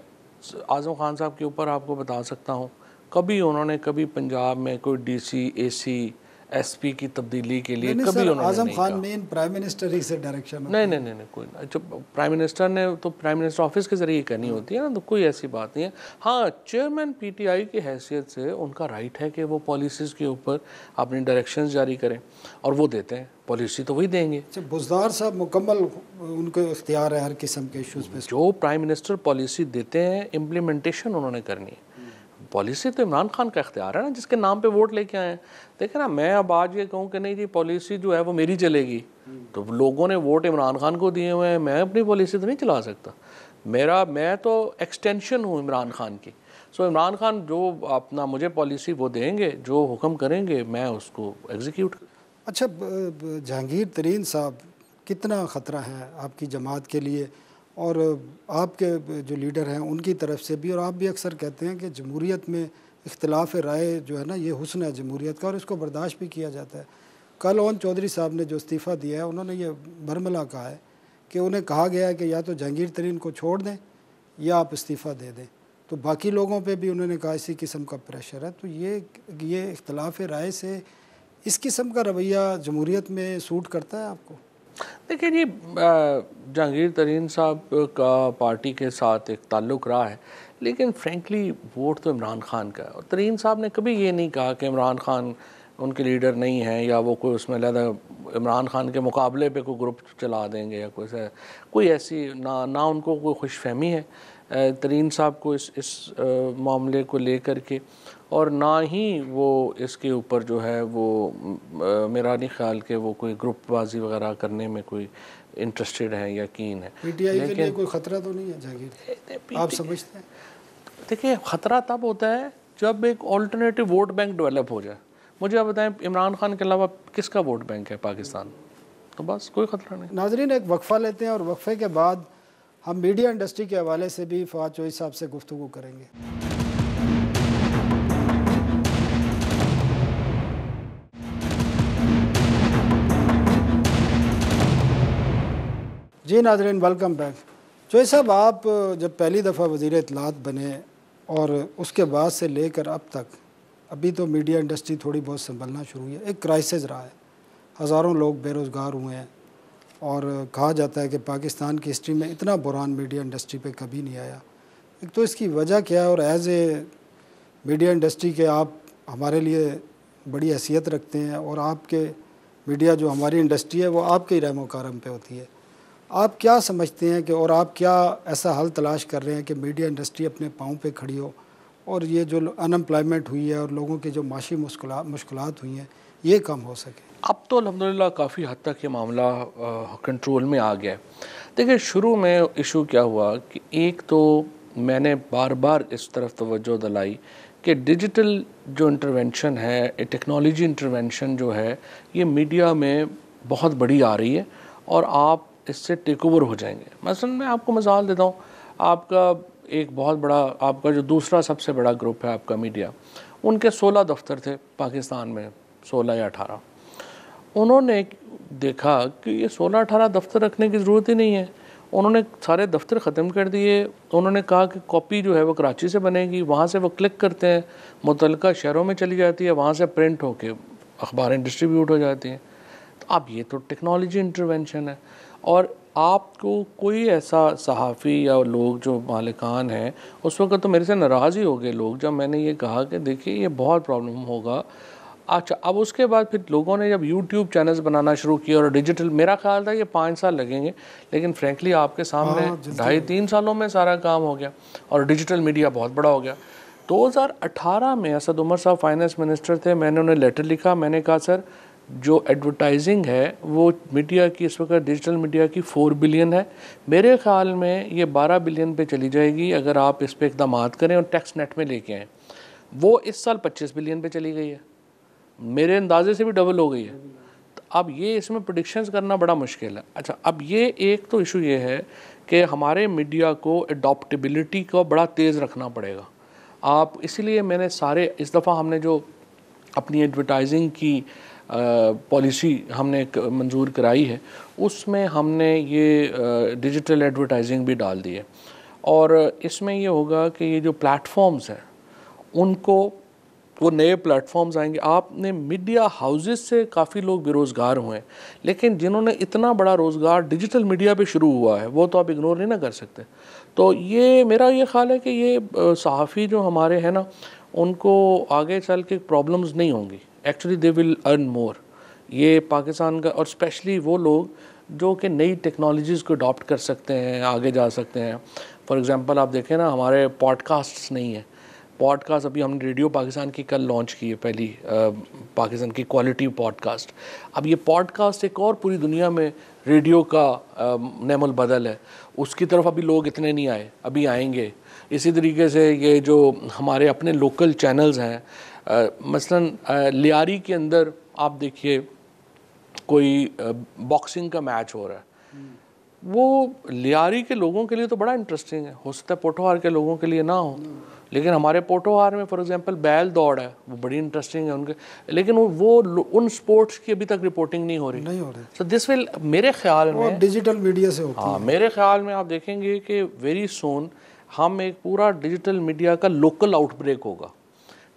आज़म खान साहब के ऊपर आपको बता सकता हूँ, कभी उन्होंने कभी पंजाब में कोई डीसी, एसी, एसपी की तब्दीली के लिए नहीं कभी सर, उन्होंने आज़म नहीं खान कहा। मेन प्राइम मिनिस्टर ही से डायरेक्शन नहीं नहीं नहीं नहीं, कोई ना, जब प्राइम मिनिस्टर ने तो प्राइम मिनिस्टर ऑफिस के ज़रिए करनी होती है ना, तो कोई ऐसी बात नहीं है। हाँ, चेयरमैन पीटीआई की हैसियत से उनका राइट है कि वो पॉलिसीज़ के ऊपर अपनी डायरेक्शंस जारी करें, और वो देते हैं, पॉलिसी तो वही देंगे। अच्छा, बुज़दार साहब मुकम्मल उनको इख्तियार है हर किस्म के इश्यूज़ पे। जो प्राइम मिनिस्टर पॉलिसी देते हैं, इम्प्लीमेंटेशन उन्होंने करनी है। पॉलिसी तो इमरान खान का इख्तियार है ना, जिसके नाम पे वोट लेके आए हैं। देखें ना, मैं अब आज ये कहूँ कि नहीं जी पॉलिसी जो है वो मेरी चलेगी, तो लोगों ने वोट इमरान खान को दिए हुए हैं, मैं अपनी पॉलिसी तो नहीं चला सकता। मैं तो एक्सटेंशन हूँ इमरान खान की। सो इमरान खान जो अपना मुझे पॉलिसी वो देंगे, जो हुक्म करेंगे मैं उसको एग्जीक्यूट। अच्छा, जहांगीर तरीन साहब कितना ख़तरा है आपकी जमात के लिए और आपके जो लीडर हैं उनकी तरफ से भी? और आप भी अक्सर कहते हैं कि जमहूरियत में इख्तिलाफ राय जो है ना, ये हुस्न है जमहूरियत का और इसको बर्दाश्त भी किया जाता है। कल ओन चौधरी साहब ने जो इस्तीफ़ा दिया है, उन्होंने ये बरमला कहा है कि उन्हें कहा गया है कि या तो जहांगीर तरीन को छोड़ दें या आप इस्तीफ़ा दे दें। तो बाकी लोगों पे भी उन्होंने कहा इसी किस्म का प्रेशर है। तो ये इख्तिलाफ राय से इस किस्म का रवैया जमहूरियत में सूट करता है आपको? देखिए जी, जहांगीर तरीन साहब का पार्टी के साथ एक ताल्लुक़ रहा है, लेकिन फ्रेंकली वोट तो इमरान खान का है। और तरीन साहब ने कभी ये नहीं कहा कि इमरान खान उनके लीडर नहीं हैं, या वो कोई उसमें लहदा इमरान खान के मुकाबले पे कोई ग्रुप चला देंगे, या कोई ऐसी ना उनको कोई खुशफहमी है तरीन साहब को इस मामले को लेकर के, और ना ही वो इसके ऊपर जो है वो मेरा नहीं ख्याल कि वो कोई ग्रुपबाजी वगैरह करने में कोई इंटरेस्टेड है, यकीन है। पीटीआई के लिए कोई ख़तरा तो नहीं है जहांगीर, आप समझते हैं? देखिए, ख़तरा तब होता है जब एक ऑल्टरनेटिव वोट बैंक डेवलप हो जाए। मुझे आप बताएं, इमरान खान के अलावा किसका वोट बैंक है पाकिस्तान? तो बस कोई ख़तरा नहीं। नाजरीन, एक वक्फ़ा लेते हैं और वक्फ़े के बाद हम मीडिया इंडस्ट्री के हवाले से भी फवाद चौधरी साहब से गुफ्तगू करेंगे। जी नाजरीन, वेलकम बैक। चौधरी साहब, आप जब पहली दफ़ा वज़ीर इत्तलात बने और उसके बाद से लेकर अब तक, अभी तो मीडिया इंडस्ट्री थोड़ी बहुत संभलना शुरू हुई है, एक क्राइसिस रहा है, हज़ारों लोग बेरोज़गार हुए हैं और कहा जाता है कि पाकिस्तान की हिस्ट्री में इतना बुरान मीडिया इंडस्ट्री पे कभी नहीं आया। एक तो इसकी वजह क्या है, और एज़ ए मीडिया इंडस्ट्री के आप हमारे लिए बड़ी हैसियत रखते हैं और आपके मीडिया जो हमारी इंडस्ट्री है वो आपके ही रहमो करम पे होती है। आप क्या समझते हैं कि, और आप क्या ऐसा हल तलाश कर रहे हैं कि मीडिया इंडस्ट्री अपने पाँव पे खड़ी हो और ये जो अनएम्प्लॉयमेंट हुई है और लोगों की जो माशी मुश्किलात हुई हैं ये कम हो सके? अब तो अल्हम्दुलिल्लाह काफ़ी हद तक ये मामला कंट्रोल में आ गया है। देखिए शुरू में इशू क्या हुआ कि एक तो मैंने बार बार इस तरफ तवज्जो दिलाई कि डिजिटल जो इंटरवेंशन है, टेक्नोलॉजी इंटरवेंशन जो है, ये मीडिया में बहुत बड़ी आ रही है और आप इससे टेक ओवर हो जाएंगे। मसलन मैं आपको मिसाल देता हूँ, आपका एक बहुत बड़ा, आपका जो दूसरा सबसे बड़ा ग्रुप है आपका मीडिया, उनके 16 दफ्तर थे पाकिस्तान में, 16 या 18। उन्होंने देखा कि ये 16-18 दफ्तर रखने की ज़रूरत ही नहीं है। उन्होंने सारे दफ्तर ख़त्म कर दिए। उन्होंने कहा कि कॉपी जो है वो कराची से बनेगी, वहाँ से वो क्लिक करते हैं, मुतल्लिका शहरों में चली जाती है, वहाँ से प्रिंट होके अखबारें डिस्ट्रीब्यूट हो जाती हैं। तो अब ये तो टेक्नोलॉजी इंटरवेंशन है। और आपको कोई ऐसा सहाफ़ी या लोग जो मालिकान हैं, उस वक्त तो मेरे से नाराज़ ही हो गए लोग जब मैंने ये कहा कि देखिए ये बहुत प्रॉब्लम होगा। अच्छा, अब उसके बाद फिर लोगों ने जब यूट्यूब चैनल्स बनाना शुरू किया और डिजिटल, मेरा ख्याल था ये 5 साल लगेंगे, लेकिन फ्रेंकली आपके सामने 2.5-3 सालों में सारा काम हो गया और डिजिटल मीडिया बहुत बड़ा हो गया। 2018 में असद उमर साहब फाइनेंस मिनिस्टर थे, मैंने उन्हें लेटर लिखा, मैंने कहा सर जो एडवर्टाइजिंग है वो मीडिया की इस वक्त डिजिटल मीडिया की 4 बिलियन है, मेरे ख्याल में ये 12 बिलियन पे चली जाएगी अगर आप इस पर इकदाम करें और टैक्स नेट में लेके आएँ। वो इस साल 25 बिलियन पे चली गई है, मेरे अंदाजे से भी डबल हो गई है। तो अब ये इसमें प्रेडिक्शंस करना बड़ा मुश्किल है। अच्छा, अब ये एक तो इशू ये है कि हमारे मीडिया को अडॉप्टेबिलिटी को बड़ा तेज़ रखना पड़ेगा। आप इसीलिए मैंने सारे इस दफ़ा हमने जो अपनी एडवर्टाइजिंग की पॉलिसी हमने मंजूर कराई है, उसमें हमने ये डिजिटल एडवर्टाइजिंग भी डाल दी है। और इसमें ये होगा कि ये जो प्लेटफॉर्म्स हैं उनको, वो नए प्लेटफॉर्म्स आएंगे। आपने मीडिया हाउसेस से काफ़ी लोग बेरोज़गार हुए हैं, लेकिन जिन्होंने इतना बड़ा रोज़गार डिजिटल मीडिया पे शुरू हुआ है वो तो आप इग्नोर नहीं ना कर सकते। तो ये मेरा ये ख्याल है कि ये सहाफ़ी जो हमारे हैं ना, उनको आगे चल के प्रॉब्लम्स नहीं होंगी। Actually they will earn more. ये पाकिस्तान का, और स्पेशली वो लोग जो कि नई टेक्नोलॉजीज़ को अडॉप्ट कर सकते हैं, आगे जा सकते हैं। फॉर एग्ज़ाम्पल आप देखें ना, हमारे पॉडकास्ट्स नहीं है। पॉडकास्ट अभी हमने रेडियो पाकिस्तान की कल लॉन्च की है, पहली पाकिस्तान की क्वालिटी पॉडकास्ट। अब ये पॉडकास्ट एक और पूरी दुनिया में रेडियो का नेमुल बदल है, उसकी तरफ अभी लोग इतने नहीं आए, अभी आएंगे। इसी तरीके से ये जो हमारे अपने लोकल चैनल्स हैं, मसलन लियारी के अंदर आप देखिए कोई बॉक्सिंग का मैच हो रहा है, वो लियारी के लोगों के लिए तो बड़ा इंटरेस्टिंग है, हो सकता है पोठोहार के लोगों के लिए ना हो, लेकिन हमारे पोठोहार में फॉर एग्जांपल बैल दौड़ है, वो बड़ी इंटरेस्टिंग है उनके, लेकिन वो उन स्पोर्ट्स की अभी तक रिपोर्टिंग नहीं हो रही। सो दिस विल, मेरे ख्याल में डिजिटल मीडिया से होती है। मेरे ख्याल में आप देखेंगे कि वेरी सून हम एक पूरा डिजिटल मीडिया का लोकल आउटब्रेक होगा,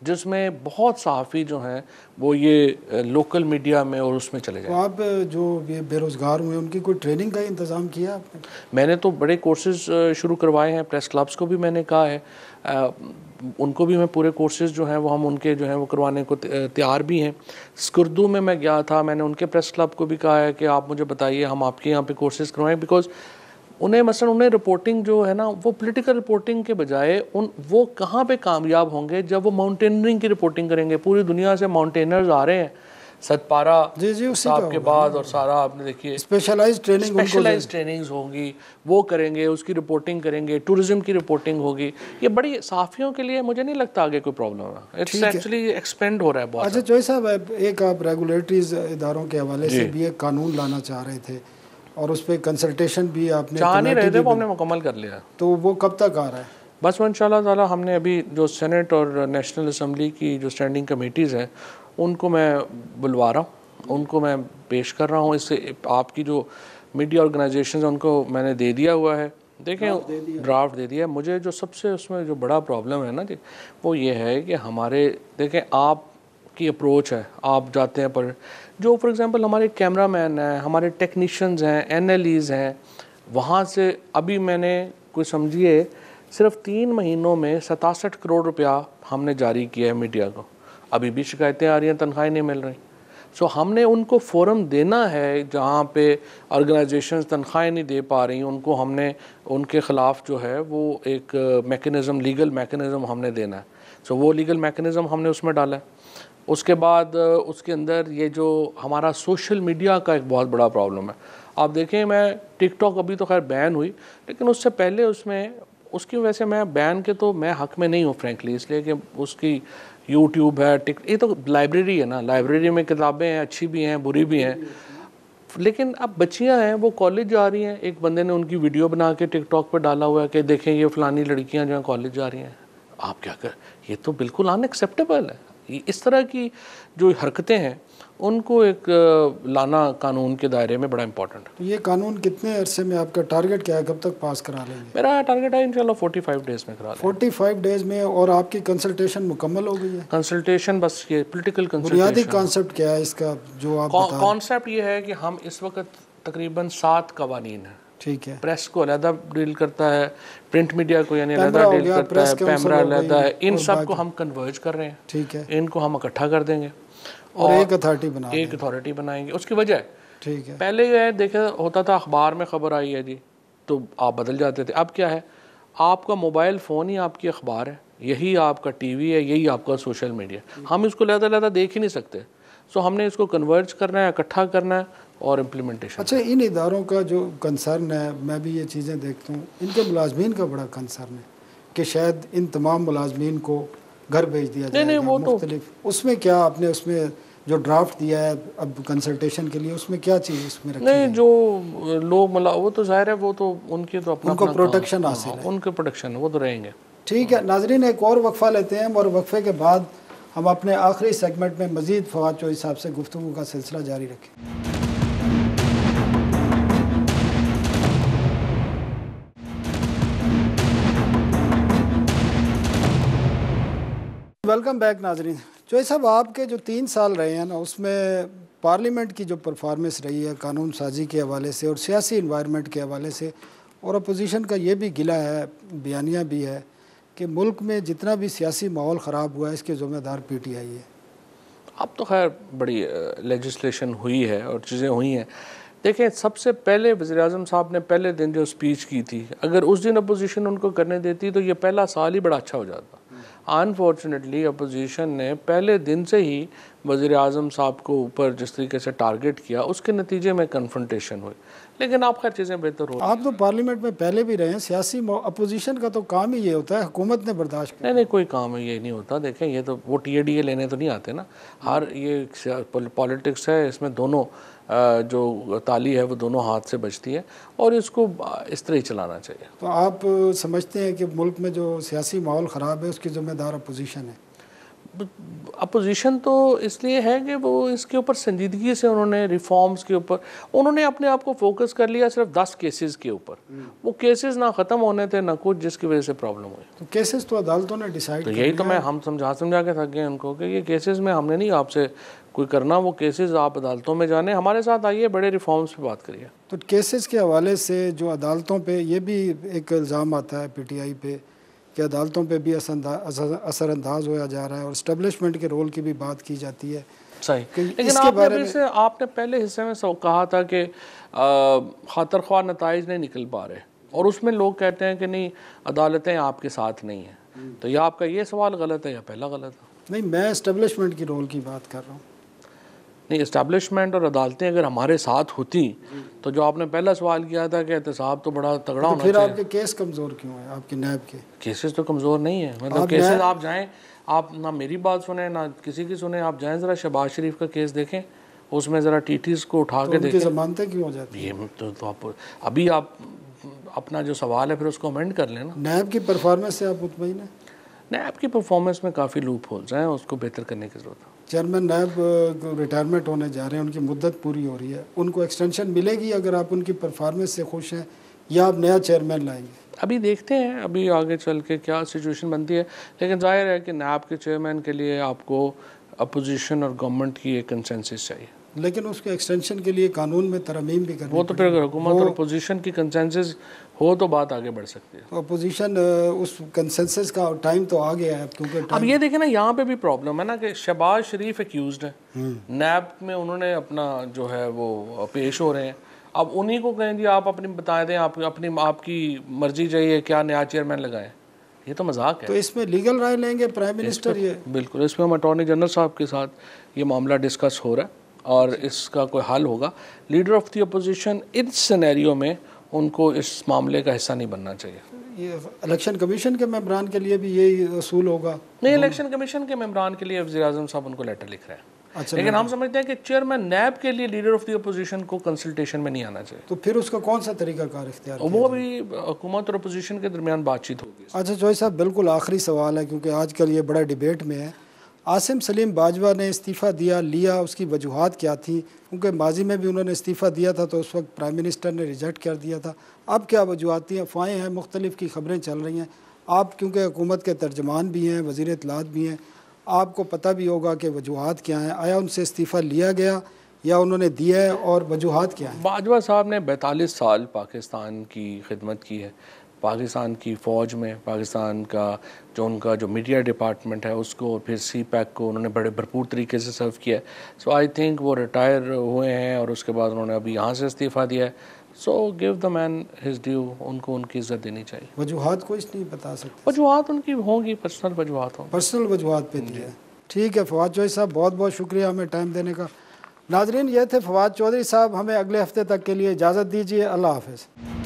जिसमें बहुत सहाफ़ी जो हैं वो ये लोकल मीडिया में और उसमें चले जाएं। आप जो ये बेरोज़गार हुए उनकी कोई ट्रेनिंग का इंतज़ाम किया आपने? मैंने तो बड़े कोर्सेज़ शुरू करवाए हैं, प्रेस क्लब्स को भी मैंने कहा है, उनको भी मैं पूरे कोर्सेज़ जो हैं वो हम उनके जो हैं वो करवाने को तैयार भी हैं। स्कुर्दू में मैं गया था, मैंने उनके प्रेस क्लब को भी कहा है कि आप मुझे बताइए, हम आपके यहाँ पे कोर्सेज़ करवाएं, बिकॉज़ उन्हें मसलन उन्हें रिपोर्टिंग जो है ना, वो पॉलिटिकल रिपोर्टिंग के बजाय वो कहाँ पे कामयाब होंगे जब वो माउंटेनियरिंग की रिपोर्टिंग करेंगे। पूरी दुनिया से माउंटेनर्स आ रहे हैं, सतपारा साहब के बाद और सारा आपने देखिए स्पेशलाइज्ड ट्रेनिंग्स होंगी, वो करेंगे, उसकी रिपोर्टिंग करेंगे, टूरिज्म की रिपोर्टिंग होगी। ये बड़ी साफियों के लिए मुझे नहीं लगता आगे कोई प्रॉब्लम है, इट्स एक्चुअली एक्सपेंड हो रहा है बहुत। अच्छा जोई साहब, एक आप रेगुलेटरीज इदारों के हवाले से भी एक कानून लाना चाह रहे थे और उस पर कंसल्टेशन भी आपने चाह नहीं रहे थे, वो हमने मुकम्मल कर लिया। तो वो कब तक आ रहा है? बस इंशाल्लाह ताला हमने अभी जो सेनेट और नेशनल असम्बली की जो स्टैंडिंग कमेटीज़ हैं उनको मैं बुलवा रहा हूँ, उनको मैं पेश कर रहा हूँ। इससे आपकी जो मीडिया ऑर्गेनाइजेशन है उनको मैंने दे दिया हुआ है, देखें ड्राफ्ट दे दिया। मुझे जो सबसे उसमें जो बड़ा प्रॉब्लम है ना जी, वो ये है कि हमारे देखें आप की अप्रोच है, आप जाते हैं पर जो फॉर एग्जांपल हमारे कैमरामैन हैं, हमारे टेक्नीशियंस हैं, एनएलईज हैं, वहाँ से अभी मैंने कुछ समझिए सिर्फ 3 महीनों में 67 करोड़ रुपया हमने जारी किया है मीडिया को। अभी भी शिकायतें आ रही हैं, तनख्वाहें नहीं मिल रही। सो हमने उनको फोरम देना है जहाँ पे ऑर्गेनाइजेशंस तनख्वाहें नहीं दे पा रही, उनको हमने उनके ख़िलाफ़ जो है वो एक मैकेनिज़्म, लीगल मैकेनिज़्म हमने देना है। सो वो लीगल मैकेनिज़्म हमने उसमें डाला है। उसके बाद उसके अंदर ये जो हमारा सोशल मीडिया का एक बहुत बड़ा प्रॉब्लम है। आप देखें, मैं टिकटॉक अभी तो खैर बैन हुई, लेकिन उससे पहले उसमें उसकी वजह से मैं बैन के तो मैं हक में नहीं हूँ फ्रेंकली, इसलिए कि उसकी यूट्यूब है, ये तो लाइब्रेरी है ना, लाइब्रेरी में किताबें हैं, अच्छी भी हैं बुरी भी हैं। लेकिन अब बच्चियां हैं वो कॉलेज जा रही हैं, एक बंदे ने उनकी वीडियो बना के टिकटॉक पर डाला हुआ है कि देखें ये फलानी लड़कियां जो हैं कॉलेज जा रही हैं। आप क्या कर, ये तो बिल्कुल अनएक्सेप्टेबल है। इस तरह की जो हरकतें हैं उनको एक लाना कानून के दायरे में बड़ा इंपॉर्टेंट है। तो ये कानून कितने अरसे में, आपका टारगेट क्या है, कब तक पास करा लेंगे? मेरा टारगेट है इंशाल्लाह 45 डेज़ में करा लेंगे। 45 डेज में। और आपकी कंसल्टेशन मुकम्मल हो गई है? कंसल्टेशन बस ये पॉलिटिकल बुनियादी कंसल्टेशन। कॉन्सेप्ट क्या है इसका जो आप बता? कॉन्सेप्ट ये है कि हम इस वक्त तकरीबन 7 कवानीन हैं। ठीक है। प्रेस को अलहदा डील करता है, प्रिंट मीडिया को यानी अलहदा डील करता है, पैमरा अलहदा है, इन सब को हम कन्वर्ज कर रहे हैं। ठीक है। इनको हम इकट्ठा कर देंगे और एक अथॉरिटी बनाएंगे। उसकी वजह है, ठीक है, पहले ये देखे होता था अखबार में खबर आई है जी तो आप बदल जाते थे। अब क्या है, आपका मोबाइल फ़ोन ही आपकी अखबार है, यही आपका टीवी है, यही आपका सोशल मीडिया। हम इसको लहदा देख ही नहीं सकते। सो हमने इसको कन्वर्ज करना है, इकट्ठा करना है और इम्प्लीमेंटेशन। अच्छा, इन इदारों का जो कंसर्न है, मैं भी ये चीज़ें देखता हूँ, इनके मुलाजमीन का बड़ा कंसर्न है कि शायद इन तमाम मुलाजमीन को घर भेज दिया जाए। नहीं वो मुख्तलिफ उसमें क्या आपने उसमें जो ड्राफ्ट दिया है अब कंसल्टेशन के लिए, उसमें क्या चीज़ उसमें रखी नहीं, जो लोग वो तो जाहिर है वो तो उनकी तो अपना उनको प्रोटेक्शन हासिल है, उनके प्रोटेक्शन है, वो तो रहेंगे। ठीक है नाजरीन, एक और वक्फा लेते हैं और वक्फे के बाद हम अपने आखिरी सेगमेंट में मज़ीद फ़वाद चौधरी साहब से गुफ्तगू का सिलसिला जारी रखें। वेलकम बैक नाजरीन। चौधरी साहब, आपके जो 3 साल रहे हैं ना, उसमें पार्लियामेंट की जो परफॉर्मेंस रही है कानून साजी के हवाले से और सियासी इन्वायरमेंट के हवाले से, और अपोजिशन का ये भी गिला है, बयानिया भी है कि मुल्क में जितना भी सियासी माहौल ख़राब हुआ है इसके ज़िम्मेदार PTI है। अब तो खैर बड़ी लेजिस्लेशन हुई है और चीज़ें हुई हैं। देखें, सबसे पहले वज़ीर-ए-आज़म साहब ने पहले दिन जो स्पीच की थी, अगर उस दिन अपोजिशन उनको करने देती तो ये पहला साल ही बड़ा अच्छा हो जाता। अनफॉर्चुनेटली अपोजिशन ने पहले दिन से ही वज़ीर-ए-आज़म साहब को ऊपर जिस तरीके से टारगेट किया, उसके नतीजे में कन्फ्रंटेशन हुई। लेकिन आप खैर चीज़ें बेहतर हो। आप तो पार्लियामेंट में पहले भी रहे हैं, सियासी अपोजिशन का तो काम ही ये होता है, हुकूमत ने बर्दाश्त नहीं नहीं, कोई काम है ये नहीं होता। देखें, ये तो वो TADA लेने तो नहीं आते ना। हर ये पॉलिटिक्स है, इसमें दोनों जो ताली है वो दोनों हाथ से बजती है और इसको इस तरह ही चलाना चाहिए। तो आप समझते हैं कि मुल्क में जो सियासी माहौल ख़राब है उसकी ज़िम्मेदार अपोजिशन है? अपोजिशन तो इसलिए है कि वो इसके ऊपर संजीदगी से उन्होंने रिफॉर्म्स के ऊपर उन्होंने अपने आप को फोकस कर लिया सिर्फ 10 केसेस के ऊपर। वो केसेस ना ख़त्म होने थे ना कुछ, जिसकी वजह से प्रॉब्लम हुई। तो केसेस तो अदालतों ने डिसाइड, तो यही तो मैं हम समझा के थक गए उनको कि ये केसेस में हमने नहीं आपसे कोई करना, वो केसेस आप अदालतों में जाने, हमारे साथ आइए, बड़े रिफॉर्म्स पे बात करिए। तो केसेस के हवाले से जो अदालतों पे ये भी एक इल्ज़ाम आता है PTI पे कि अदालतों पे भी असरअंदाज होया जा रहा है और इस्टेब्लिशमेंट के रोल की भी बात की जाती है। सही, लेकिन आपने पहले हिस्से में कहा था कि खातर ख्वाह नताइज नहीं निकल पा रहे और उसमें लोग कहते हैं कि नहीं अदालतें आपके साथ नहीं हैं। तो या आपका ये सवाल गलत है या पहला गलत है? नहीं, मैं इस्टेब्लिशमेंट की रोल की बात कर रहा हूँ। नहीं, इस्टेब्लिशमेंट और अदालतें अगर हमारे साथ होती तो जो आपने पहला सवाल किया था कि एहतसाब तो बड़ा तगड़ा होना चाहिए। फिर आपके केस कमज़ोर क्यों है? आपके नैब के केसेस तो कमज़ोर नहीं है, मतलब केसेस आप जाएं, आप ना मेरी बात सुने ना किसी की सुने, आप जाएं ज़रा शहबाज शरीफ का केस देखें, उसमें ज़रा TTs को उठा के देखें, ज़मानतें क्यों हो जाती है? ये तो आप अभी आप अपना जो सवाल है फिर उसको अमेंड कर लेना। नैब की परफॉर्मेंस से आप मुतमईन हैं? नैब की परफॉर्मेंस में काफ़ी लूप होल्स हैं, उसको बेहतर करने की ज़रूरत है। चेयरमैन नैब रिटायरमेंट होने जा रहे हैं, उनकी मुद्दत पूरी हो रही है, उनको एक्सटेंशन मिलेगी अगर आप उनकी परफॉर्मेंस से खुश हैं, या आप नया चेयरमैन लाएंगे? अभी देखते हैं, अभी आगे चल के क्या सिचुएशन बनती है। लेकिन जाहिर है कि नैब के चेयरमैन के लिए आपको अपोजिशन और गवर्नमेंट की एक कंसेंसस चाहिए। लेकिन उसके एक्सटेंशन के लिए कानून में तरमीम भी करनी, वो तो फिर अगर हुकूमत और अपोजिशन की कंसेंसस हो तो बात आगे बढ़ सकती है। तो अपोजिशन उस कंसेंसस का टाइम तो आ गया है, क्योंकि अब ये देखें ना, यहाँ पे भी प्रॉब्लम है ना कि शहबाज शरीफ एक्यूज्ड है, नैब में उन्होंने अपना जो है वो पेश हो रहे हैं। अब उन्हीं को कहें जी आप अपनी बता दें, आप अपनी आपकी मर्जी चाहिए क्या नया चेयरमैन लगाएं, ये तो मजाक है। तो इसमें लीगल राय लेंगे प्राइम मिनिस्टर? ये बिल्कुल, इसमें हम अटॉर्नी जनरल साहब के साथ ये मामला डिस्कस हो रहा है और इसका कोई हल होगा। लीडर ऑफ द अपोजिशन इस सिनेरियो में उनको इस मामले का हिस्सा नहीं बनना चाहिए। ये इलेक्शन कमीशन के मेंबरान के लिए भी यही असूल होगा? नहीं, इलेक्शन कमीशन के मेंबरान के लिए वज़ीर आज़म साहब उनको लेटर लिख रहे हैं। अच्छा, लेकिन हम समझते हैं कि चेयरमैन नैब के लिए लीडर ऑफ द अपोजिशन को कंसल्टेशन में नहीं आना चाहिए। तो फिर उसका कौन सा तरीका कार इख्तियार किया? वो भी हुकूमत और अपोजिशन के दरमियान बातचीत होगी। अच्छा जोई साहब, बिल्कुल आखिरी सवाल है क्योंकि आजकल ये बड़ा डिबेट में है। आसिम सलीम बाजवा ने इस्तीफ़ा लिया, उसकी वजूहात क्या थी? क्योंकि माजी में भी उन्होंने इस्तीफ़ा दिया था तो उस वक्त प्राइम मिनिस्टर ने रिजेक्ट कर दिया था। अब क्या वजूहात थी? अफवाहें हैं, मुख्तलिफ की खबरें चल रही हैं। आप क्योंकि हुकूमत के तर्जमान भी हैं, वज़ीर इत्तलात भी हैं, आपको पता भी होगा कि वजूहात क्या हैं। आया उनसे इस्तीफ़ा लिया गया या उन्होंने दिया है, और वजूहात क्या हैं? बाजवा साहब ने 42 साल पाकिस्तान की खिदमत की है। पाकिस्तान की फ़ौज में, पाकिस्तान का जो मीडिया डिपार्टमेंट है उसको, और फिर CPAC को उन्होंने बड़े भरपूर तरीके से सर्व किया है। सो आई थिंक वो रिटायर हुए हैं और उसके बाद उन्होंने अभी यहाँ से इस्तीफ़ा दिया है। So give the man his due, उनको उनकी इज्जत देनी चाहिए। वजूहात कुछ नहीं बता सकते? वजूहात उनकी होंगी, पर्सनल वजूहात होंगी। पर्सनल वजूहात पे दिया है। ठीक है फवाद चौधरी साहब, बहुत बहुत शुक्रिया हमें टाइम देने का। नाजरीन, ये थे फवाद चौधरी साहब। हमें अगले हफ्ते तक के लिए इजाज़त दीजिए। अल्लाह हाफ़िज़।